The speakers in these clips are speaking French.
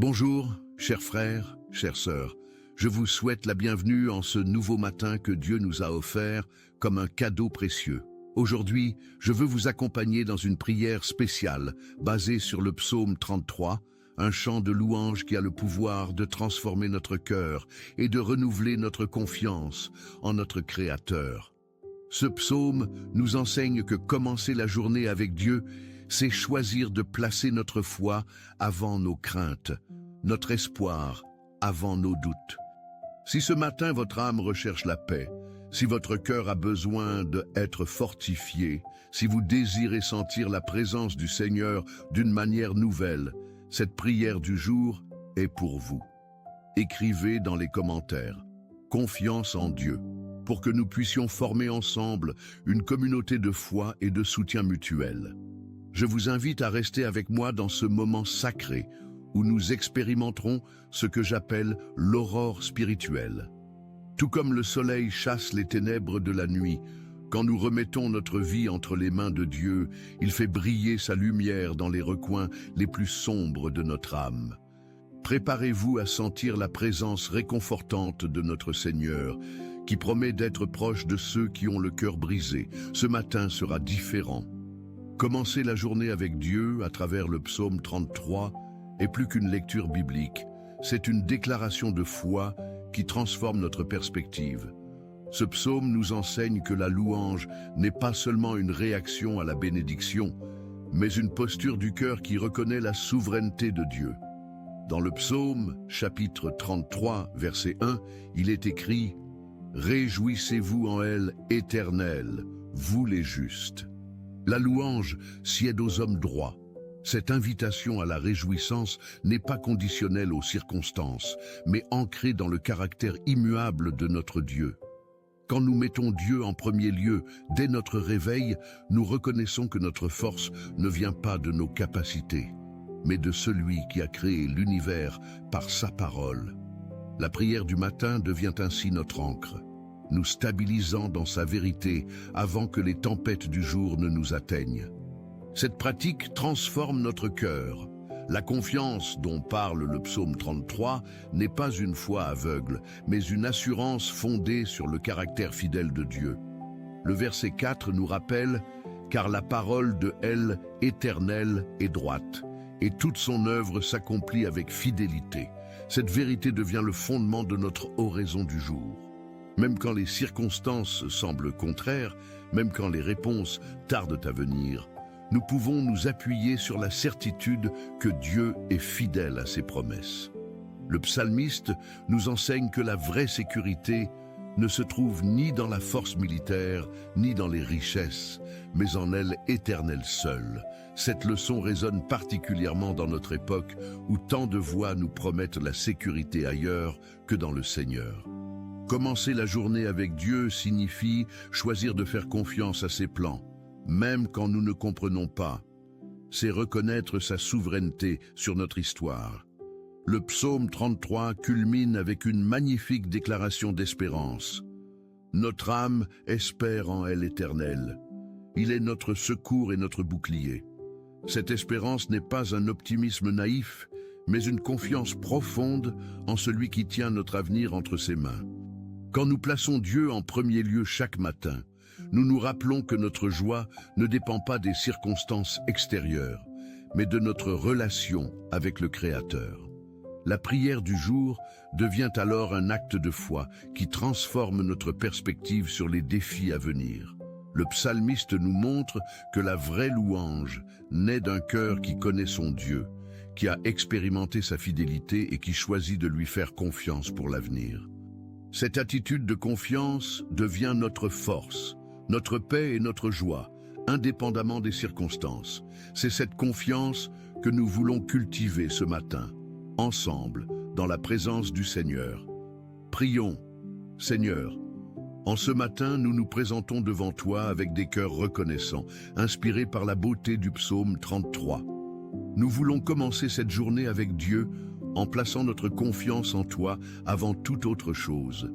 Bonjour, chers frères, chères sœurs. Je vous souhaite la bienvenue en ce nouveau matin que Dieu nous a offert comme un cadeau précieux. Aujourd'hui, je veux vous accompagner dans une prière spéciale basée sur le psaume 33, un chant de louange qui a le pouvoir de transformer notre cœur et de renouveler notre confiance en notre Créateur. Ce psaume nous enseigne que commencer la journée avec Dieu, c'est choisir de placer notre foi avant nos craintes, notre espoir avant nos doutes. Si ce matin votre âme recherche la paix, si votre cœur a besoin d'être fortifié, si vous désirez sentir la présence du Seigneur d'une manière nouvelle, cette prière du jour est pour vous. Écrivez dans les commentaires « Confiance en Dieu » pour que nous puissions former ensemble une communauté de foi et de soutien mutuel. Je vous invite à rester avec moi dans ce moment sacré où nous expérimenterons ce que j'appelle l'aurore spirituelle. Tout comme le soleil chasse les ténèbres de la nuit, quand nous remettons notre vie entre les mains de Dieu, il fait briller sa lumière dans les recoins les plus sombres de notre âme. Préparez-vous à sentir la présence réconfortante de notre Seigneur, qui promet d'être proche de ceux qui ont le cœur brisé. Ce matin sera différent. Commencer la journée avec Dieu à travers le psaume 33 est plus qu'une lecture biblique. C'est une déclaration de foi qui transforme notre perspective. Ce psaume nous enseigne que la louange n'est pas seulement une réaction à la bénédiction, mais une posture du cœur qui reconnaît la souveraineté de Dieu. Dans le psaume, chapitre 33, verset 1, il est écrit « Réjouissez-vous en elle, Éternel, vous les justes ». La louange sied aux hommes droits. Cette invitation à la réjouissance n'est pas conditionnelle aux circonstances, mais ancrée dans le caractère immuable de notre Dieu. Quand nous mettons Dieu en premier lieu, dès notre réveil, nous reconnaissons que notre force ne vient pas de nos capacités, mais de celui qui a créé l'univers par sa parole. La prière du matin devient ainsi notre ancre, nous stabilisant dans sa vérité avant que les tempêtes du jour ne nous atteignent. Cette pratique transforme notre cœur. La confiance dont parle le psaume 33 n'est pas une foi aveugle, mais une assurance fondée sur le caractère fidèle de Dieu. Le verset 4 nous rappelle « Car la parole de elle, éternelle, est droite, et toute son œuvre s'accomplit avec fidélité. » Cette vérité devient le fondement de notre oraison du jour. Même quand les circonstances semblent contraires, même quand les réponses tardent à venir, nous pouvons nous appuyer sur la certitude que Dieu est fidèle à ses promesses. Le psalmiste nous enseigne que la vraie sécurité ne se trouve ni dans la force militaire, ni dans les richesses, mais en elle éternelle seule. Cette leçon résonne particulièrement dans notre époque où tant de voix nous promettent la sécurité ailleurs que dans le Seigneur. Commencer la journée avec Dieu signifie choisir de faire confiance à ses plans, même quand nous ne comprenons pas. C'est reconnaître sa souveraineté sur notre histoire. Le psaume 33 culmine avec une magnifique déclaration d'espérance. Notre âme espère en elle éternelle. Il est notre secours et notre bouclier. Cette espérance n'est pas un optimisme naïf, mais une confiance profonde en celui qui tient notre avenir entre ses mains. Quand nous plaçons Dieu en premier lieu chaque matin, nous nous rappelons que notre joie ne dépend pas des circonstances extérieures, mais de notre relation avec le Créateur. La prière du jour devient alors un acte de foi qui transforme notre perspective sur les défis à venir. Le psalmiste nous montre que la vraie louange naît d'un cœur qui connaît son Dieu, qui a expérimenté sa fidélité et qui choisit de lui faire confiance pour l'avenir. Cette attitude de confiance devient notre force, notre paix et notre joie, indépendamment des circonstances. C'est cette confiance que nous voulons cultiver ce matin, ensemble, dans la présence du Seigneur. Prions, Seigneur. En ce matin, nous nous présentons devant toi avec des cœurs reconnaissants, inspirés par la beauté du psaume 33. Nous voulons commencer cette journée avec Dieu en plaçant notre confiance en toi avant toute autre chose.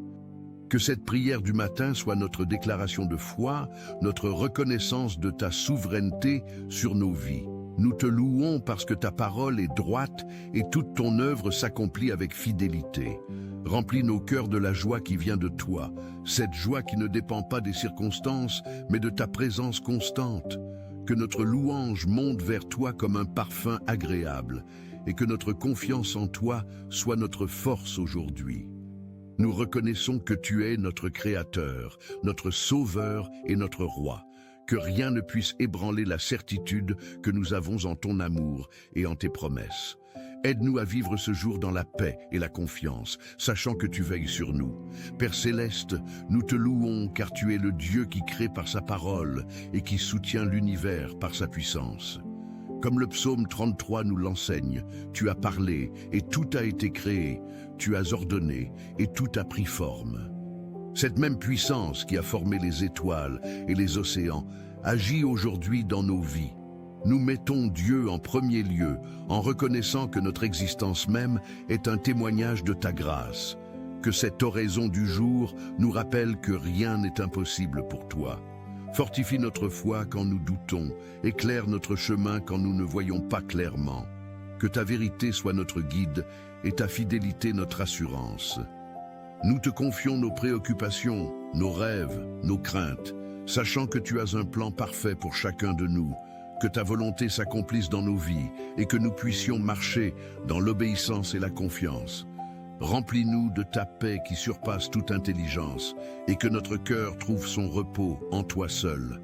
Que cette prière du matin soit notre déclaration de foi, notre reconnaissance de ta souveraineté sur nos vies. Nous te louons parce que ta parole est droite et toute ton œuvre s'accomplit avec fidélité. Remplis nos cœurs de la joie qui vient de toi, cette joie qui ne dépend pas des circonstances, mais de ta présence constante. Que notre louange monte vers toi comme un parfum agréable, et que notre confiance en toi soit notre force aujourd'hui. Nous reconnaissons que tu es notre Créateur, notre Sauveur et notre Roi. Que rien ne puisse ébranler la certitude que nous avons en ton amour et en tes promesses. Aide-nous à vivre ce jour dans la paix et la confiance, sachant que tu veilles sur nous. Père Céleste, nous te louons car tu es le Dieu qui crée par sa parole et qui soutient l'univers par sa puissance. Comme le psaume 33 nous l'enseigne, tu as parlé et tout a été créé, tu as ordonné et tout a pris forme. Cette même puissance qui a formé les étoiles et les océans agit aujourd'hui dans nos vies. Nous mettons Dieu en premier lieu en reconnaissant que notre existence même est un témoignage de ta grâce. Que cette oraison du jour nous rappelle que rien n'est impossible pour toi. Fortifie notre foi quand nous doutons, éclaire notre chemin quand nous ne voyons pas clairement. Que ta vérité soit notre guide et ta fidélité notre assurance. Nous te confions nos préoccupations, nos rêves, nos craintes, sachant que tu as un plan parfait pour chacun de nous, que ta volonté s'accomplisse dans nos vies et que nous puissions marcher dans l'obéissance et la confiance. Remplis-nous de ta paix qui surpasse toute intelligence et que notre cœur trouve son repos en toi seul.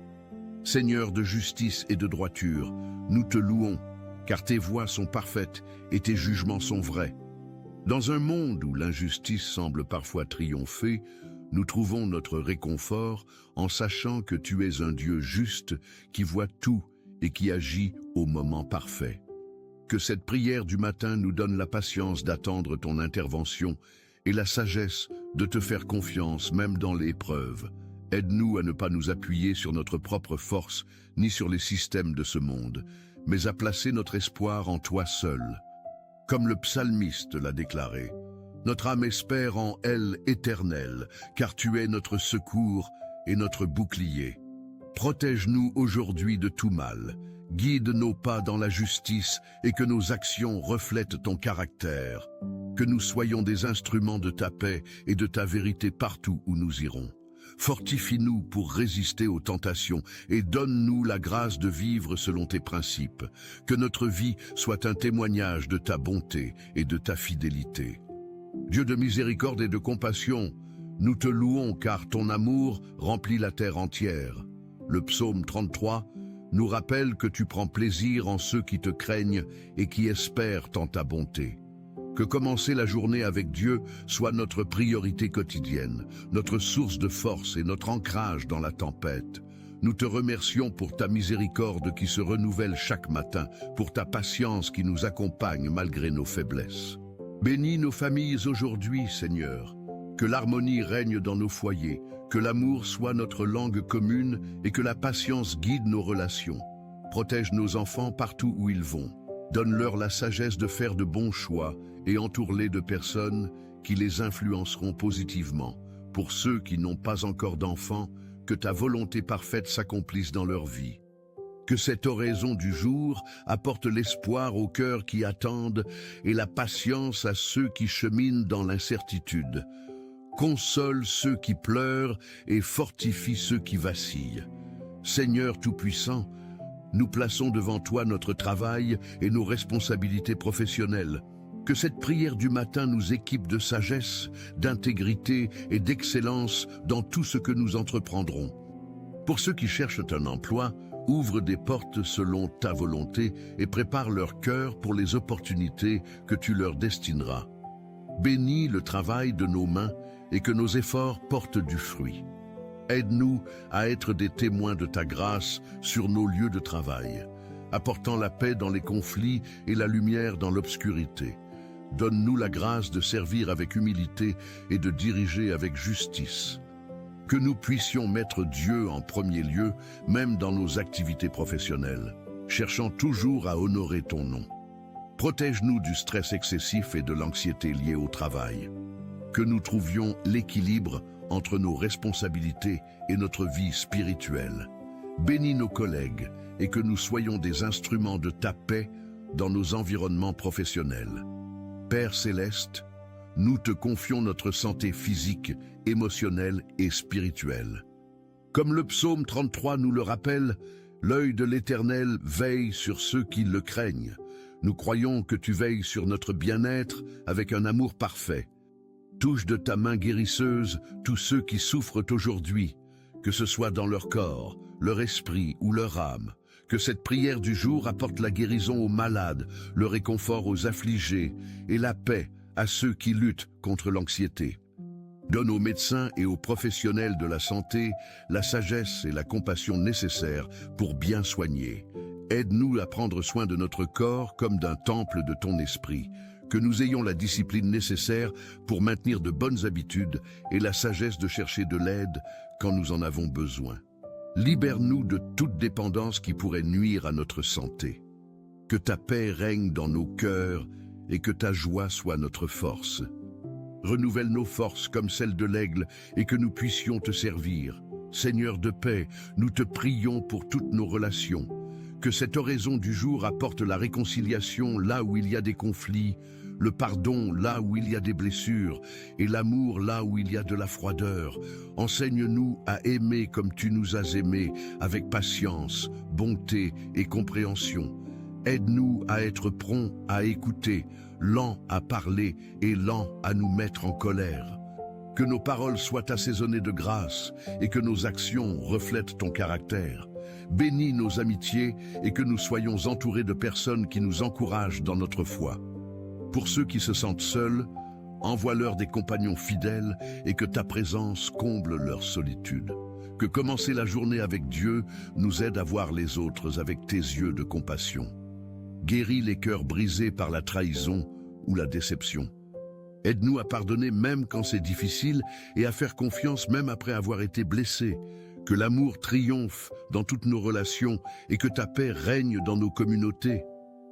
Seigneur de justice et de droiture, nous te louons, car tes voies sont parfaites et tes jugements sont vrais. Dans un monde où l'injustice semble parfois triompher, nous trouvons notre réconfort en sachant que tu es un Dieu juste qui voit tout et qui agit au moment parfait. Que cette prière du matin nous donne la patience d'attendre ton intervention et la sagesse de te faire confiance même dans l'épreuve. Aide-nous à ne pas nous appuyer sur notre propre force ni sur les systèmes de ce monde, mais à placer notre espoir en toi seul. Comme le psalmiste l'a déclaré, notre âme espère en elle éternelle, car tu es notre secours et notre bouclier. Protège-nous aujourd'hui de tout mal, guide nos pas dans la justice et que nos actions reflètent ton caractère. Que nous soyons des instruments de ta paix et de ta vérité partout où nous irons. Fortifie-nous pour résister aux tentations et donne-nous la grâce de vivre selon tes principes. Que notre vie soit un témoignage de ta bonté et de ta fidélité. Dieu de miséricorde et de compassion, nous te louons car ton amour remplit la terre entière. Le psaume 33 nous rappelle que tu prends plaisir en ceux qui te craignent et qui espèrent en ta bonté. Que commencer la journée avec Dieu soit notre priorité quotidienne, notre source de force et notre ancrage dans la tempête. Nous te remercions pour ta miséricorde qui se renouvelle chaque matin, pour ta patience qui nous accompagne malgré nos faiblesses. Bénis nos familles aujourd'hui, Seigneur. Que l'harmonie règne dans nos foyers, que l'amour soit notre langue commune et que la patience guide nos relations. Protège nos enfants partout où ils vont. Donne-leur la sagesse de faire de bons choix et entoure-les de personnes qui les influenceront positivement. Pour ceux qui n'ont pas encore d'enfants, que ta volonté parfaite s'accomplisse dans leur vie. Que cette oraison du jour apporte l'espoir aux cœurs qui attendent et la patience à ceux qui cheminent dans l'incertitude. Console ceux qui pleurent et fortifie ceux qui vacillent. Seigneur Tout-Puissant, nous plaçons devant toi notre travail et nos responsabilités professionnelles. Que cette prière du matin nous équipe de sagesse, d'intégrité et d'excellence dans tout ce que nous entreprendrons. Pour ceux qui cherchent un emploi, ouvre des portes selon ta volonté et prépare leur cœur pour les opportunités que tu leur destineras. Bénis le travail de nos mains et que nos efforts portent du fruit. Aide-nous à être des témoins de ta grâce sur nos lieux de travail, apportant la paix dans les conflits et la lumière dans l'obscurité. Donne-nous la grâce de servir avec humilité et de diriger avec justice. Que nous puissions mettre Dieu en premier lieu, même dans nos activités professionnelles, cherchant toujours à honorer ton nom. Protège-nous du stress excessif et de l'anxiété liée au travail. Que nous trouvions l'équilibre entre nos responsabilités et notre vie spirituelle. Bénis nos collègues et que nous soyons des instruments de ta paix dans nos environnements professionnels. Père céleste, nous te confions notre santé physique, émotionnelle et spirituelle. Comme le psaume 33 nous le rappelle, l'œil de l'Éternel veille sur ceux qui le craignent. Nous croyons que tu veilles sur notre bien-être avec un amour parfait. Touche de ta main guérisseuse tous ceux qui souffrent aujourd'hui, que ce soit dans leur corps, leur esprit ou leur âme. Que cette prière du jour apporte la guérison aux malades, le réconfort aux affligés et la paix à ceux qui luttent contre l'anxiété. Donne aux médecins et aux professionnels de la santé la sagesse et la compassion nécessaires pour bien soigner. Aide-nous à prendre soin de notre corps comme d'un temple de ton esprit, que nous ayons la discipline nécessaire pour maintenir de bonnes habitudes et la sagesse de chercher de l'aide quand nous en avons besoin. Libère-nous de toute dépendance qui pourrait nuire à notre santé. Que ta paix règne dans nos cœurs et que ta joie soit notre force. Renouvelle nos forces comme celles de l'aigle et que nous puissions te servir. Seigneur de paix, nous te prions pour toutes nos relations. Que cette oraison du jour apporte la réconciliation là où il y a des conflits, le pardon là où il y a des blessures et l'amour là où il y a de la froideur. Enseigne-nous à aimer comme tu nous as aimés, avec patience, bonté et compréhension. Aide-nous à être prompts à écouter, lents à parler et lents à nous mettre en colère. Que nos paroles soient assaisonnées de grâce et que nos actions reflètent ton caractère. Bénis nos amitiés et que nous soyons entourés de personnes qui nous encouragent dans notre foi. Pour ceux qui se sentent seuls, envoie-leur des compagnons fidèles et que ta présence comble leur solitude. Que commencer la journée avec Dieu nous aide à voir les autres avec tes yeux de compassion. Guéris les cœurs brisés par la trahison ou la déception. Aide-nous à pardonner même quand c'est difficile et à faire confiance même après avoir été blessés. Que l'amour triomphe dans toutes nos relations et que ta paix règne dans nos communautés.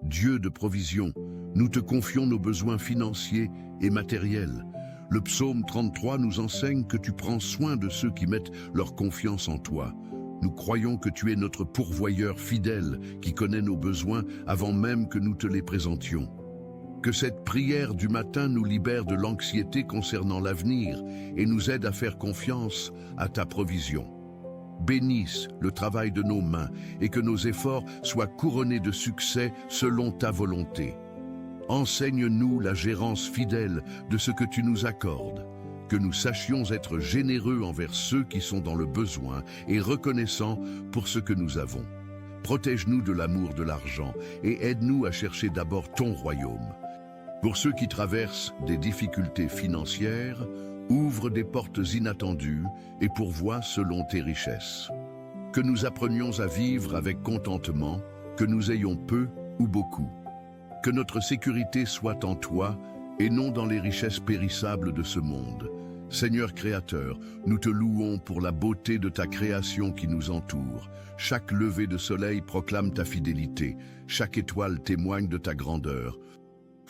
Dieu de provision, nous te confions nos besoins financiers et matériels. Le psaume 33 nous enseigne que tu prends soin de ceux qui mettent leur confiance en toi. Nous croyons que tu es notre pourvoyeur fidèle qui connaît nos besoins avant même que nous te les présentions. Que cette prière du matin nous libère de l'anxiété concernant l'avenir et nous aide à faire confiance à ta provision. Bénisse le travail de nos mains et que nos efforts soient couronnés de succès selon ta volonté. Enseigne-nous la gérance fidèle de ce que tu nous accordes, que nous sachions être généreux envers ceux qui sont dans le besoin et reconnaissants pour ce que nous avons. Protège-nous de l'amour de l'argent et aide-nous à chercher d'abord ton royaume. Pour ceux qui traversent des difficultés financières, ouvre des portes inattendues et pourvois selon tes richesses. Que nous apprenions à vivre avec contentement, que nous ayons peu ou beaucoup. Que notre sécurité soit en toi et non dans les richesses périssables de ce monde. Seigneur Créateur, nous te louons pour la beauté de ta création qui nous entoure. Chaque lever de soleil proclame ta fidélité, chaque étoile témoigne de ta grandeur.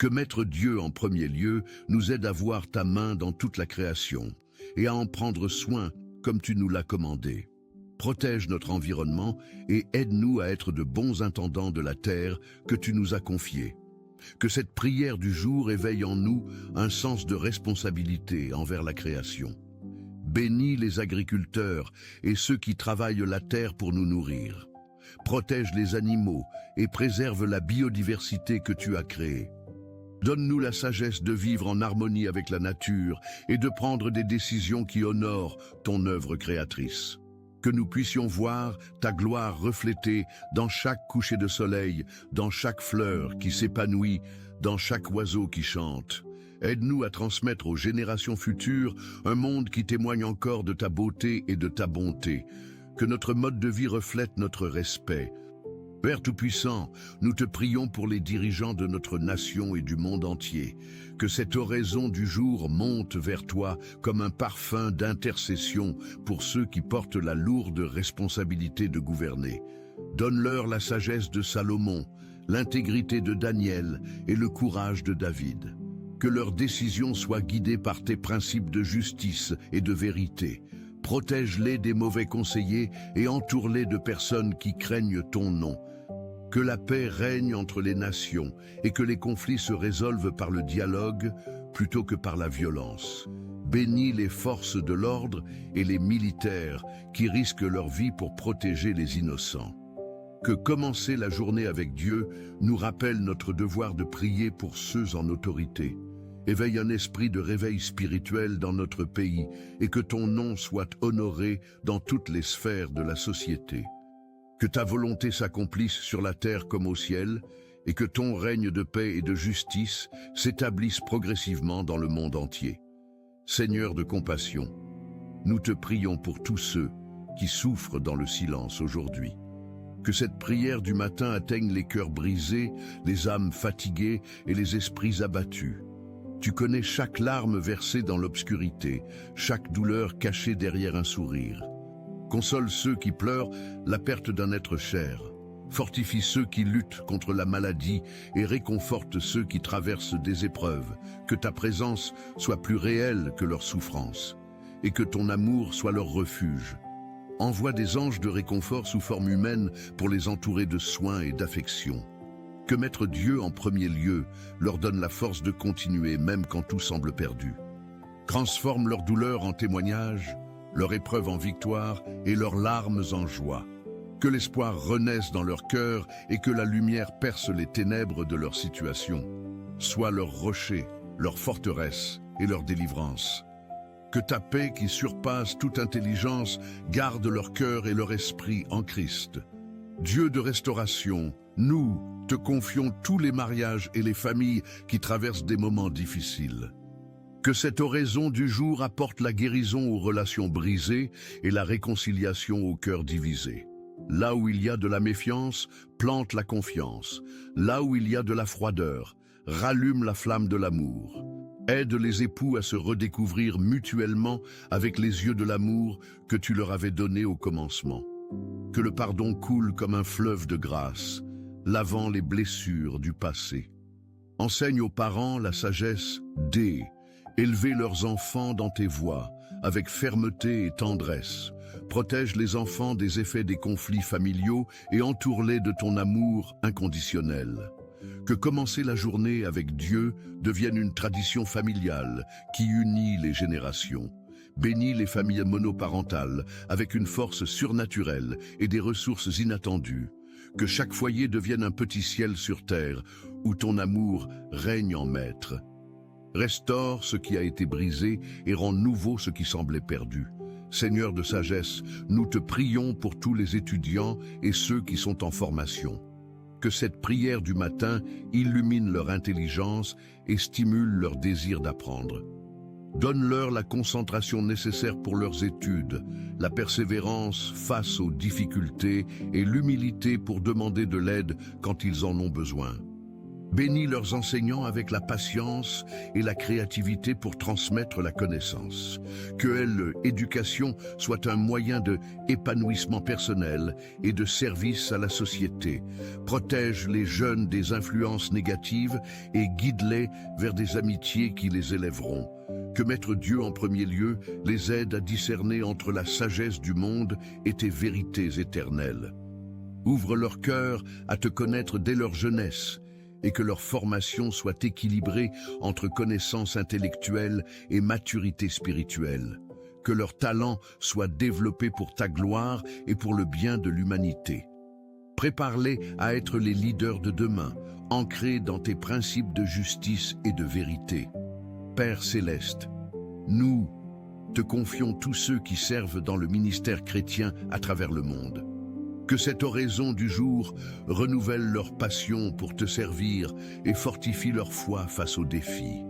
Que mettre Dieu en premier lieu nous aide à voir ta main dans toute la création et à en prendre soin comme tu nous l'as commandé. Protège notre environnement et aide-nous à être de bons intendants de la terre que tu nous as confiée. Que cette prière du jour éveille en nous un sens de responsabilité envers la création. Bénis les agriculteurs et ceux qui travaillent la terre pour nous nourrir. Protège les animaux et préserve la biodiversité que tu as créée. Donne-nous la sagesse de vivre en harmonie avec la nature et de prendre des décisions qui honorent ton œuvre créatrice. Que nous puissions voir ta gloire reflétée dans chaque coucher de soleil, dans chaque fleur qui s'épanouit, dans chaque oiseau qui chante. Aide-nous à transmettre aux générations futures un monde qui témoigne encore de ta beauté et de ta bonté. Que notre mode de vie reflète notre respect. Père Tout-Puissant, nous te prions pour les dirigeants de notre nation et du monde entier. Que cette oraison du jour monte vers toi comme un parfum d'intercession pour ceux qui portent la lourde responsabilité de gouverner. Donne-leur la sagesse de Salomon, l'intégrité de Daniel et le courage de David. Que leurs décisions soient guidées par tes principes de justice et de vérité. Protège-les des mauvais conseillers et entoure-les de personnes qui craignent ton nom. Que la paix règne entre les nations et que les conflits se résolvent par le dialogue plutôt que par la violence. Bénis les forces de l'ordre et les militaires qui risquent leur vie pour protéger les innocents. Que commencer la journée avec Dieu nous rappelle notre devoir de prier pour ceux en autorité. Éveille un esprit de réveil spirituel dans notre pays et que ton nom soit honoré dans toutes les sphères de la société. Que ta volonté s'accomplisse sur la terre comme au ciel et que ton règne de paix et de justice s'établisse progressivement dans le monde entier. Seigneur de compassion, nous te prions pour tous ceux qui souffrent dans le silence aujourd'hui. Que cette prière du matin atteigne les cœurs brisés, les âmes fatiguées et les esprits abattus. Tu connais chaque larme versée dans l'obscurité, chaque douleur cachée derrière un sourire. Console ceux qui pleurent la perte d'un être cher. Fortifie ceux qui luttent contre la maladie et réconforte ceux qui traversent des épreuves. Que ta présence soit plus réelle que leur souffrance et que ton amour soit leur refuge. Envoie des anges de réconfort sous forme humaine pour les entourer de soins et d'affection. Que mettre Dieu en premier lieu leur donne la force de continuer même quand tout semble perdu. Transforme leur douleur en témoignage, leur épreuve en victoire et leurs larmes en joie. Que l'espoir renaisse dans leur cœur et que la lumière perce les ténèbres de leur situation. Sois leur rocher, leur forteresse et leur délivrance. Que ta paix qui surpasse toute intelligence garde leur cœur et leur esprit en Christ. Dieu de restauration, nous te confions tous les mariages et les familles qui traversent des moments difficiles. Que cette oraison du jour apporte la guérison aux relations brisées et la réconciliation aux cœurs divisés. Là où il y a de la méfiance, plante la confiance. Là où il y a de la froideur, rallume la flamme de l'amour. Aide les époux à se redécouvrir mutuellement avec les yeux de l'amour que tu leur avais donné au commencement. Que le pardon coule comme un fleuve de grâce, lavant les blessures du passé. Enseigne aux parents la sagesse d'. Élevez leurs enfants dans tes voies, avec fermeté et tendresse. Protège les enfants des effets des conflits familiaux et entoure-les de ton amour inconditionnel. Que commencer la journée avec Dieu devienne une tradition familiale qui unit les générations. Bénis les familles monoparentales avec une force surnaturelle et des ressources inattendues. Que chaque foyer devienne un petit ciel sur terre où ton amour règne en maître. Restaure ce qui a été brisé et rend nouveau ce qui semblait perdu. Seigneur de sagesse, nous te prions pour tous les étudiants et ceux qui sont en formation. Que cette prière du matin illumine leur intelligence et stimule leur désir d'apprendre. Donne-leur la concentration nécessaire pour leurs études, la persévérance face aux difficultés et l'humilité pour demander de l'aide quand ils en ont besoin. Bénis leurs enseignants avec la patience et la créativité pour transmettre la connaissance. Que l'éducation soit un moyen de épanouissement personnel et de service à la société. Protège les jeunes des influences négatives et guide-les vers des amitiés qui les élèveront. Que mettre Dieu en premier lieu les aide à discerner entre la sagesse du monde et tes vérités éternelles. Ouvre leur cœur à te connaître dès leur jeunesse et que leur formation soit équilibrée entre connaissance intellectuelle et maturité spirituelle. Que leur talent soit développé pour ta gloire et pour le bien de l'humanité. Prépare-les à être les leaders de demain, ancrés dans tes principes de justice et de vérité. Père céleste, nous te confions tous ceux qui servent dans le ministère chrétien à travers le monde. Que cette oraison du jour renouvelle leur passion pour te servir et fortifie leur foi face aux défis.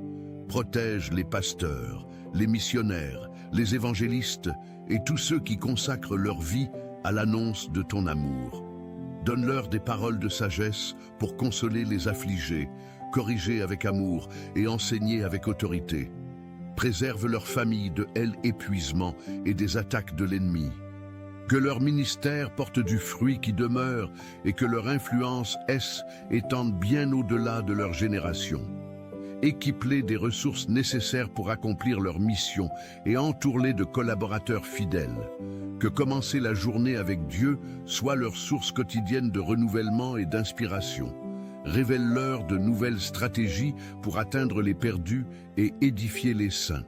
Protège les pasteurs, les missionnaires, les évangélistes et tous ceux qui consacrent leur vie à l'annonce de ton amour. Donne-leur des paroles de sagesse pour consoler les affligés, corriger avec amour et enseigner avec autorité. Préserve leur famille de l'épuisement et des attaques de l'ennemi. Que leur ministère porte du fruit qui demeure et que leur influence étende bien au-delà de leur génération. Équipe-les des ressources nécessaires pour accomplir leur mission et entoure-les de collaborateurs fidèles. Que commencer la journée avec Dieu soit leur source quotidienne de renouvellement et d'inspiration. Révèle-leur de nouvelles stratégies pour atteindre les perdus et édifier les saints.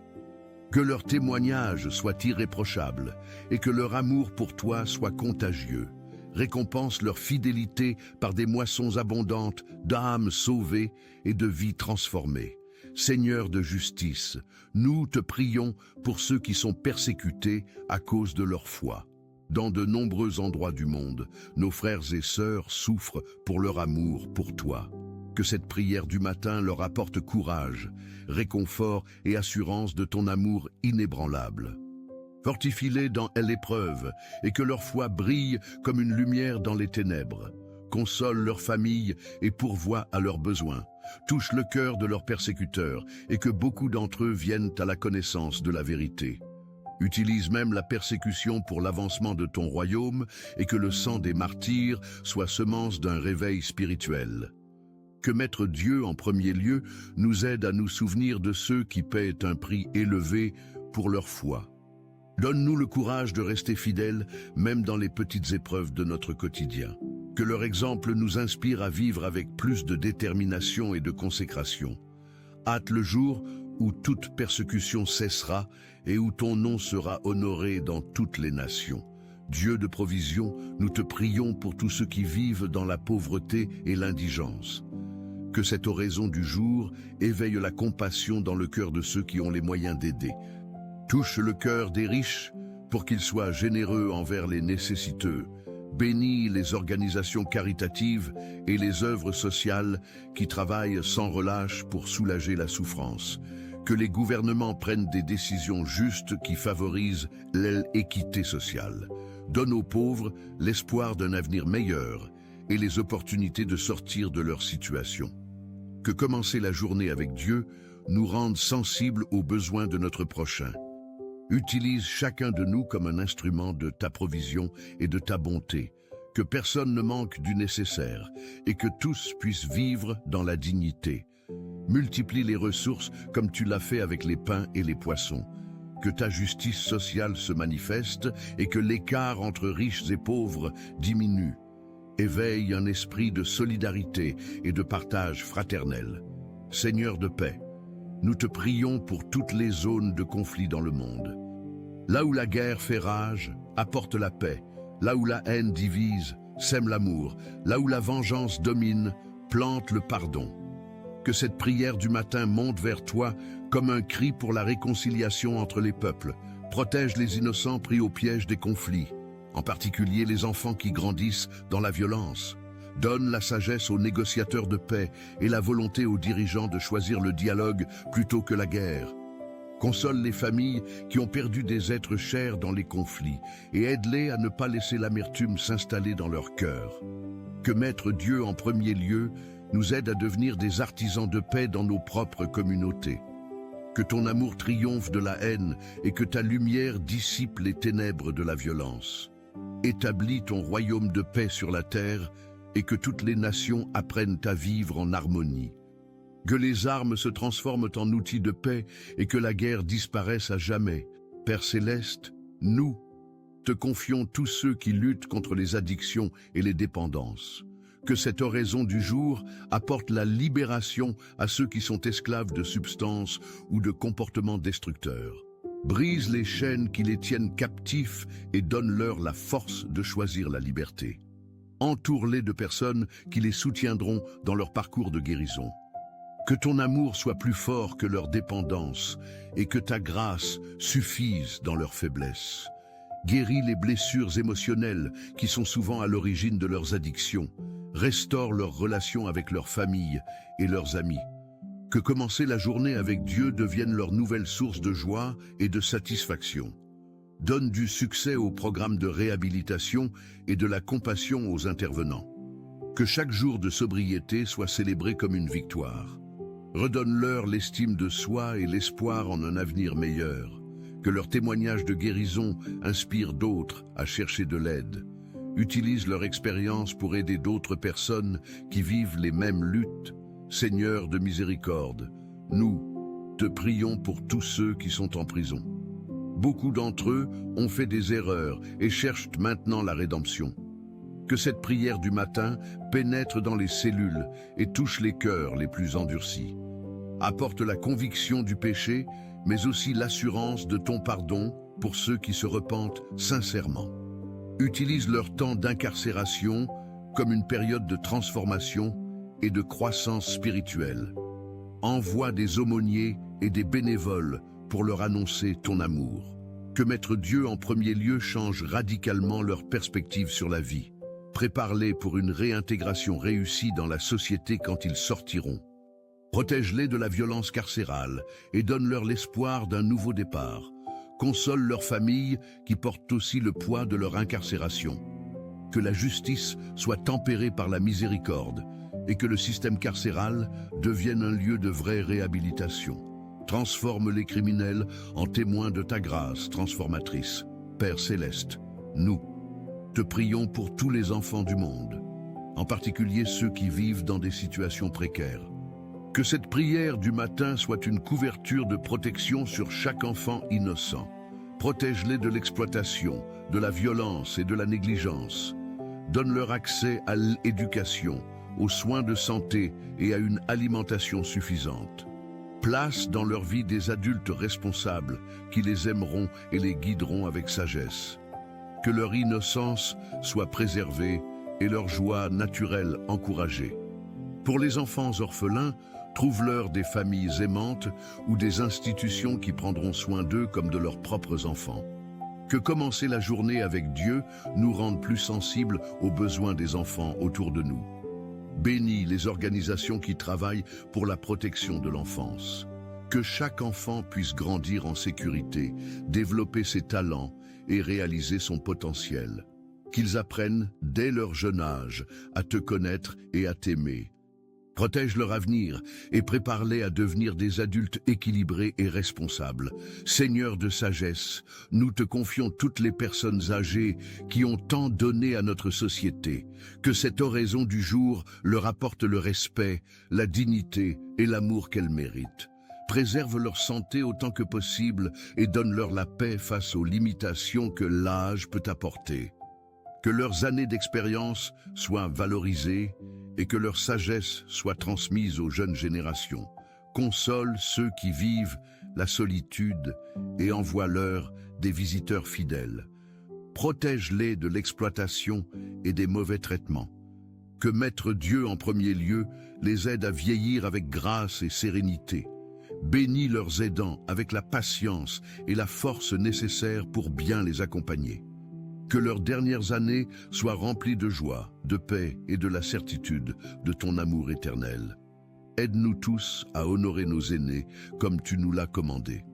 Que leur témoignage soit irréprochable et que leur amour pour toi soit contagieux. Récompense leur fidélité par des moissons abondantes d'âmes sauvées et de vies transformées. Seigneur de justice, nous te prions pour ceux qui sont persécutés à cause de leur foi. Dans de nombreux endroits du monde, nos frères et sœurs souffrent pour leur amour pour toi. Que cette prière du matin leur apporte courage, réconfort et assurance de ton amour inébranlable. Fortifie-les dans l'épreuve et que leur foi brille comme une lumière dans les ténèbres. Console leur famille et pourvoie à leurs besoins. Touche le cœur de leurs persécuteurs et que beaucoup d'entre eux viennent à la connaissance de la vérité. Utilise même la persécution pour l'avancement de ton royaume et que le sang des martyrs soit semence d'un réveil spirituel. Que mettre Dieu en premier lieu nous aide à nous souvenir de ceux qui paient un prix élevé pour leur foi. Donne-nous le courage de rester fidèles, même dans les petites épreuves de notre quotidien. Que leur exemple nous inspire à vivre avec plus de détermination et de consécration. Hâte le jour où toute persécution cessera et où ton nom sera honoré dans toutes les nations. Dieu de provision, nous te prions pour tous ceux qui vivent dans la pauvreté et l'indigence. Que cette oraison du jour éveille la compassion dans le cœur de ceux qui ont les moyens d'aider. Touche le cœur des riches pour qu'ils soient généreux envers les nécessiteux. Bénis les organisations caritatives et les œuvres sociales qui travaillent sans relâche pour soulager la souffrance. Que les gouvernements prennent des décisions justes qui favorisent l'équité sociale. Donne aux pauvres l'espoir d'un avenir meilleur et les opportunités de sortir de leur situation. Que commencer la journée avec Dieu nous rende sensibles aux besoins de notre prochain. Utilise chacun de nous comme un instrument de ta provision et de ta bonté. Que personne ne manque du nécessaire et que tous puissent vivre dans la dignité. Multiplie les ressources comme tu l'as fait avec les pains et les poissons. Que ta justice sociale se manifeste et que l'écart entre riches et pauvres diminue. Éveille un esprit de solidarité et de partage fraternel. Seigneur de paix, nous te prions pour toutes les zones de conflit dans le monde. Là où la guerre fait rage, apporte la paix. Là où la haine divise, sème l'amour. Là où la vengeance domine, plante le pardon. Que cette prière du matin monte vers toi comme un cri pour la réconciliation entre les peuples. Protège les innocents pris au piège des conflits, en particulier les enfants qui grandissent dans la violence. Donne la sagesse aux négociateurs de paix et la volonté aux dirigeants de choisir le dialogue plutôt que la guerre. Console les familles qui ont perdu des êtres chers dans les conflits et aide-les à ne pas laisser l'amertume s'installer dans leur cœur. Que mettre Dieu en premier lieu nous aide à devenir des artisans de paix dans nos propres communautés. Que ton amour triomphe de la haine et que ta lumière dissipe les ténèbres de la violence. Établis ton royaume de paix sur la terre et que toutes les nations apprennent à vivre en harmonie. Que les armes se transforment en outils de paix et que la guerre disparaisse à jamais. Père céleste, nous te confions tous ceux qui luttent contre les addictions et les dépendances. Que cette oraison du jour apporte la libération à ceux qui sont esclaves de substances ou de comportements destructeurs. Brise les chaînes qui les tiennent captifs et donne-leur la force de choisir la liberté. Entoure-les de personnes qui les soutiendront dans leur parcours de guérison. Que ton amour soit plus fort que leur dépendance et que ta grâce suffise dans leur faiblesse. Guéris les blessures émotionnelles qui sont souvent à l'origine de leurs addictions. Restaure leurs relations avec leur famille et leurs amis. Que commencer la journée avec Dieu devienne leur nouvelle source de joie et de satisfaction. Donne du succès aux programmes de réhabilitation et de la compassion aux intervenants. Que chaque jour de sobriété soit célébré comme une victoire. Redonne-leur l'estime de soi et l'espoir en un avenir meilleur. Que leur témoignage de guérison inspire d'autres à chercher de l'aide. Utilise leur expérience pour aider d'autres personnes qui vivent les mêmes luttes. Seigneur de miséricorde, nous te prions pour tous ceux qui sont en prison. Beaucoup d'entre eux ont fait des erreurs et cherchent maintenant la rédemption. Que cette prière du matin pénètre dans les cellules et touche les cœurs les plus endurcis. Apporte la conviction du péché, mais aussi l'assurance de ton pardon pour ceux qui se repentent sincèrement. Utilise leur temps d'incarcération comme une période de transformation et de croissance spirituelle. Envoie des aumôniers et des bénévoles pour leur annoncer ton amour. Que mettre Dieu en premier lieu change radicalement leur perspective sur la vie. Prépare-les pour une réintégration réussie dans la société quand ils sortiront. Protège-les de la violence carcérale et donne-leur l'espoir d'un nouveau départ. Console leurs familles qui portent aussi le poids de leur incarcération. Que la justice soit tempérée par la miséricorde et que le système carcéral devienne un lieu de vraie réhabilitation. Transforme les criminels en témoins de ta grâce transformatrice. Père céleste, nous te prions pour tous les enfants du monde, en particulier ceux qui vivent dans des situations précaires. Que cette prière du matin soit une couverture de protection sur chaque enfant innocent. Protège-les de l'exploitation, de la violence et de la négligence. Donne-leur accès à l'éducation, aux soins de santé et à une alimentation suffisante. Place dans leur vie des adultes responsables qui les aimeront et les guideront avec sagesse. Que leur innocence soit préservée et leur joie naturelle encouragée. Pour les enfants orphelins, trouve-leur des familles aimantes ou des institutions qui prendront soin d'eux comme de leurs propres enfants. Que commencer la journée avec Dieu nous rende plus sensibles aux besoins des enfants autour de nous. Bénis les organisations qui travaillent pour la protection de l'enfance. Que chaque enfant puisse grandir en sécurité, développer ses talents et réaliser son potentiel. Qu'ils apprennent, dès leur jeune âge, à te connaître et à t'aimer. Protège leur avenir et prépare-les à devenir des adultes équilibrés et responsables. Seigneur de sagesse, nous te confions toutes les personnes âgées qui ont tant donné à notre société. Que cette oraison du jour leur apporte le respect, la dignité et l'amour qu'elles méritent. Préserve leur santé autant que possible et donne-leur la paix face aux limitations que l'âge peut apporter. Que leurs années d'expérience soient valorisées et que leur sagesse soit transmise aux jeunes générations. Console ceux qui vivent la solitude et envoie-leur des visiteurs fidèles. Protège-les de l'exploitation et des mauvais traitements. Que mettre Dieu en premier lieu les aide à vieillir avec grâce et sérénité. Bénis leurs aidants avec la patience et la force nécessaires pour bien les accompagner. Que leurs dernières années soient remplies de joie, de paix et de la certitude de ton amour éternel. Aide-nous tous à honorer nos aînés comme tu nous l'as commandé.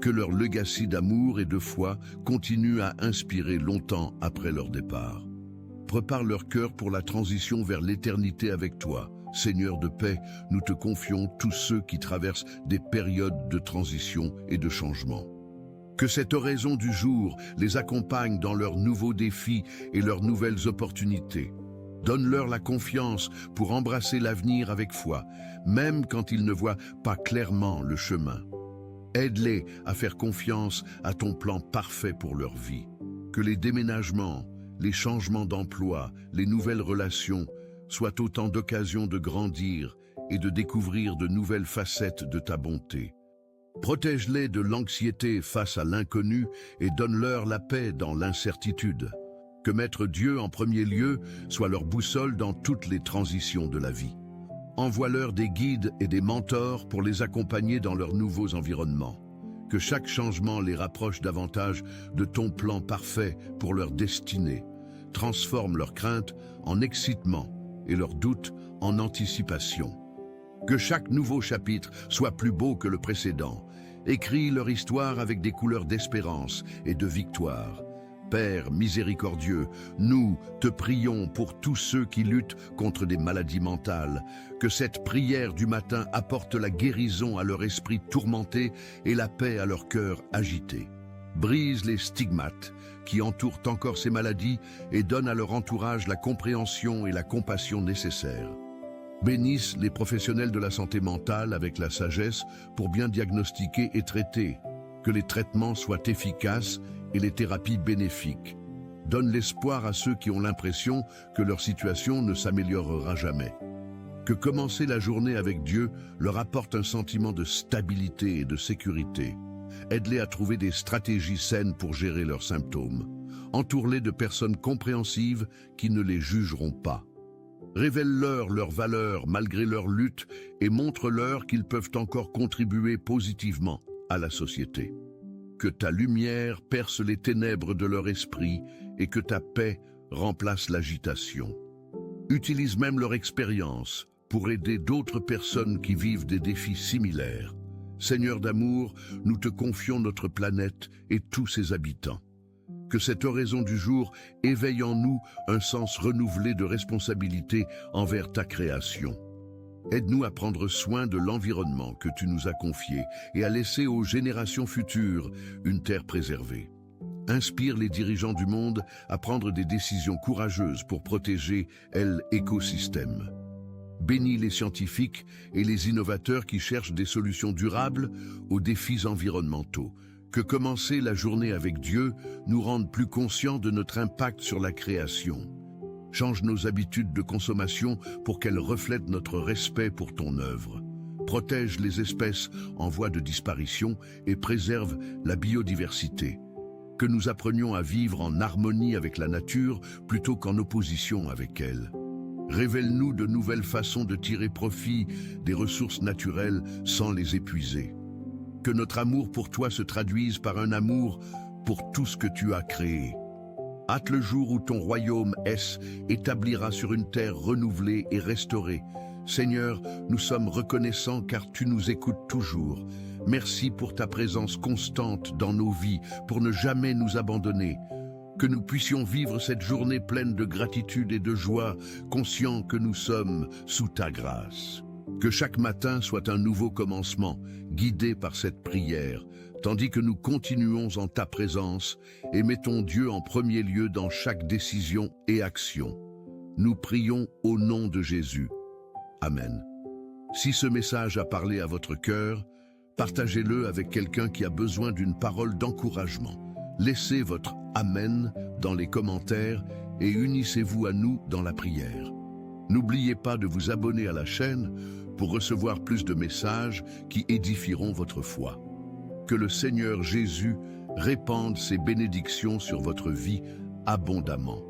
Que leur legacy d'amour et de foi continue à inspirer longtemps après leur départ. Prépare leur cœur pour la transition vers l'éternité avec toi. Seigneur de paix, nous te confions tous ceux qui traversent des périodes de transition et de changement. Que cette oraison du jour les accompagne dans leurs nouveaux défis et leurs nouvelles opportunités. Donne-leur la confiance pour embrasser l'avenir avec foi, même quand ils ne voient pas clairement le chemin. Aide-les à faire confiance à ton plan parfait pour leur vie. Que les déménagements, les changements d'emploi, les nouvelles relations soient autant d'occasions de grandir et de découvrir de nouvelles facettes de ta bonté. Protège-les de l'anxiété face à l'inconnu et donne-leur la paix dans l'incertitude. Que mettre Dieu en premier lieu soit leur boussole dans toutes les transitions de la vie. Envoie-leur des guides et des mentors pour les accompagner dans leurs nouveaux environnements. Que chaque changement les rapproche davantage de ton plan parfait pour leur destinée. Transforme leurs craintes en excitement et leurs doutes en anticipation. Que chaque nouveau chapitre soit plus beau que le précédent. Écris leur histoire avec des couleurs d'espérance et de victoire. Père miséricordieux, nous te prions pour tous ceux qui luttent contre des maladies mentales. Que cette prière du matin apporte la guérison à leur esprit tourmenté et la paix à leur cœur agité. Brise les stigmates qui entourent encore ces maladies et donne à leur entourage la compréhension et la compassion nécessaires. Bénisse les professionnels de la santé mentale avec la sagesse pour bien diagnostiquer et traiter, que les traitements soient efficaces et les thérapies bénéfiques. Donne l'espoir à ceux qui ont l'impression que leur situation ne s'améliorera jamais. Que commencer la journée avec Dieu leur apporte un sentiment de stabilité et de sécurité. Aide-les à trouver des stratégies saines pour gérer leurs symptômes. Entoure-les de personnes compréhensives qui ne les jugeront pas. Révèle-leur leurs valeurs malgré leur lutte et montre-leur qu'ils peuvent encore contribuer positivement à la société. Que ta lumière perce les ténèbres de leur esprit et que ta paix remplace l'agitation. Utilise même leur expérience pour aider d'autres personnes qui vivent des défis similaires. Seigneur d'amour, nous te confions notre planète et tous ses habitants. Que cette oraison du jour éveille en nous un sens renouvelé de responsabilité envers ta création. Aide-nous à prendre soin de l'environnement que tu nous as confié et à laisser aux générations futures une terre préservée. Inspire les dirigeants du monde à prendre des décisions courageuses pour protéger l'écosystème. Bénis les scientifiques et les innovateurs qui cherchent des solutions durables aux défis environnementaux. Que commencer la journée avec Dieu nous rende plus conscients de notre impact sur la création. Change nos habitudes de consommation pour qu'elles reflètent notre respect pour ton œuvre. Protège les espèces en voie de disparition et préserve la biodiversité. Que nous apprenions à vivre en harmonie avec la nature plutôt qu'en opposition avec elle. Révèle-nous de nouvelles façons de tirer profit des ressources naturelles sans les épuiser. Que notre amour pour toi se traduise par un amour pour tout ce que tu as créé. Hâte le jour où ton royaume établira sur une terre renouvelée et restaurée. Seigneur, nous sommes reconnaissants car tu nous écoutes toujours. Merci pour ta présence constante dans nos vies, pour ne jamais nous abandonner. Que nous puissions vivre cette journée pleine de gratitude et de joie, conscients que nous sommes sous ta grâce. Que chaque matin soit un nouveau commencement, guidé par cette prière, tandis que nous continuons en ta présence et mettons Dieu en premier lieu dans chaque décision et action. Nous prions au nom de Jésus. Amen. Si ce message a parlé à votre cœur, partagez-le avec quelqu'un qui a besoin d'une parole d'encouragement. Laissez votre Amen dans les commentaires et unissez-vous à nous dans la prière. N'oubliez pas de vous abonner à la chaîne pour recevoir plus de messages qui édifieront votre foi. Que le Seigneur Jésus répande ses bénédictions sur votre vie abondamment.